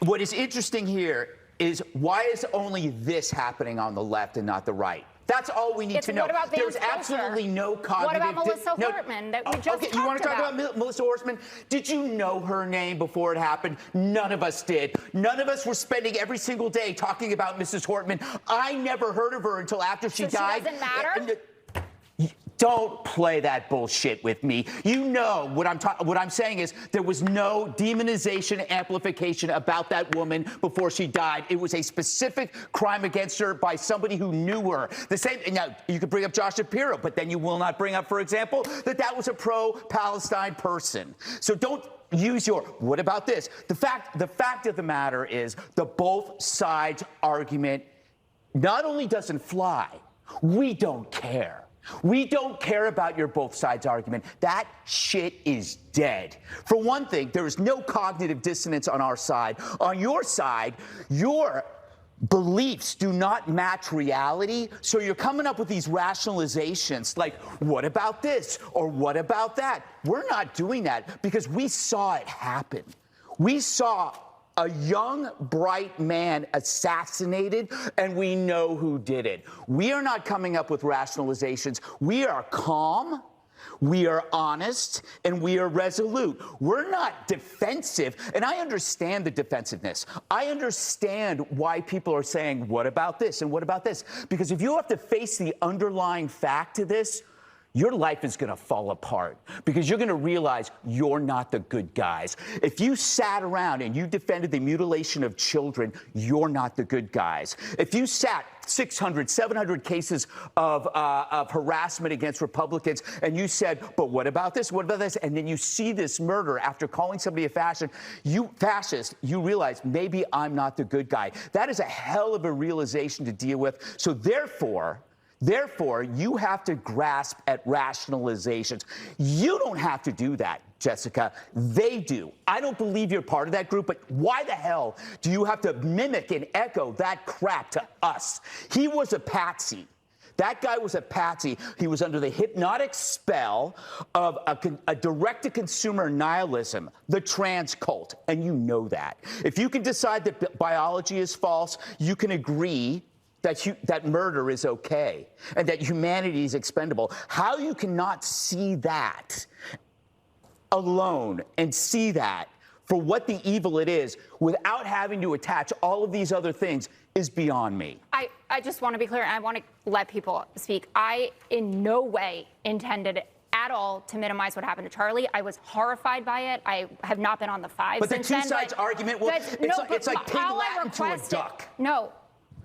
what is interesting here is why is only this happening on the left and not the right? That's all we need to know. There's absolutely no cognitive... What about Melissa Hortman that we just talked about? You want to talk about Melissa Hortman? Did you know her name before it happened? None of us did. None of us were spending every single day talking about Mrs. Hortman. I never heard of her until after she died. She doesn't matter? Don't play that bullshit with me. You know what I'm saying is there was no demonization, amplification about that woman before she died. It was a specific crime against her by somebody who knew her. The same. Now you could bring up Josh Shapiro, but then you will not bring up, for example, that was a pro-Palestine person. So don't use your what about this? The fact of the matter is the both sides argument not only doesn't fly, we don't care. We don't care about your both sides argument. That shit is dead. For one thing, there is no cognitive dissonance on our side. On your side, your beliefs do not match reality, so you're coming up with these rationalizations like, what about this or what about that? We're not doing that because we saw it happen. We saw a young, bright man assassinated, and we know who did it. We are not coming up with rationalizations. We are calm, we are honest, and we are resolute. We're not defensive, and I understand the defensiveness. I understand why people are saying, what about this and what about this? Because if you have to face the underlying fact to this, your life is going to fall apart because you're going to realize you're not the good guys. If you sat around and you defended the mutilation of children, you're not the good guys. If you sat 600, 700 cases of harassment against Republicans and you said, but what about this? What about this? And then you see this murder after calling somebody a fascist, you realize maybe I'm not the good guy. That is a hell of a realization to deal with. So Therefore, you have to grasp at rationalizations. You don't have to do that, Jessica. They do. I don't believe you're part of that group, but why the hell do you have to mimic and echo that crap to us? He was a patsy. That guy was a patsy. He was under the hypnotic spell of a direct-to-consumer nihilism, the trans cult, and you know that. If you can decide that biology is false, you can agree that murder is okay and that humanity is expendable. How you cannot see that alone and see that for what the evil it is without having to attach all of these other things is beyond me. I just want to be clear, and I want to let people speak. I in no way intended at all to minimize what happened to Charlie. I was horrified by it. I have not been on the five but since the two then, sides argument, well, it's like pig Latin to a duck. No.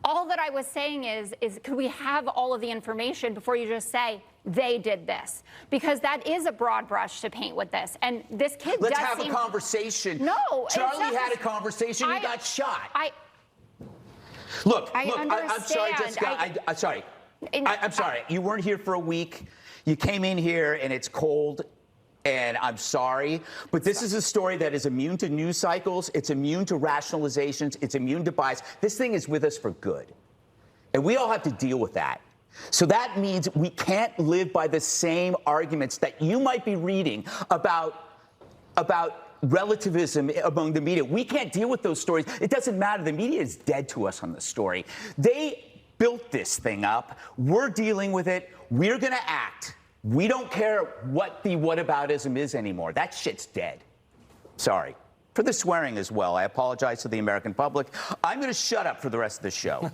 All that I was saying is could we have all of the information before you just say they did this? Because that is a broad brush to paint with this. And this kid Let's have a conversation. No. Charlie had a conversation. He got shot. Look, I'm sorry, Jessica. I'm sorry. I'm sorry. You weren't here for a week. You came in here and it's cold. And I'm sorry, but this is a story that is immune to news cycles. It's immune to rationalizations. It's immune to bias. This thing is with us for good. And we all have to deal with that. So that means we can't live by the same arguments that you might be reading about relativism among the media. We can't deal with those stories. It doesn't matter. The media is dead to us on this story. They built this thing up. We're dealing with it. We're going to act. We don't care what the whataboutism is anymore. That shit's dead. Sorry. For the swearing as well. I apologize to the American public. I'm going to shut up for the rest of the show.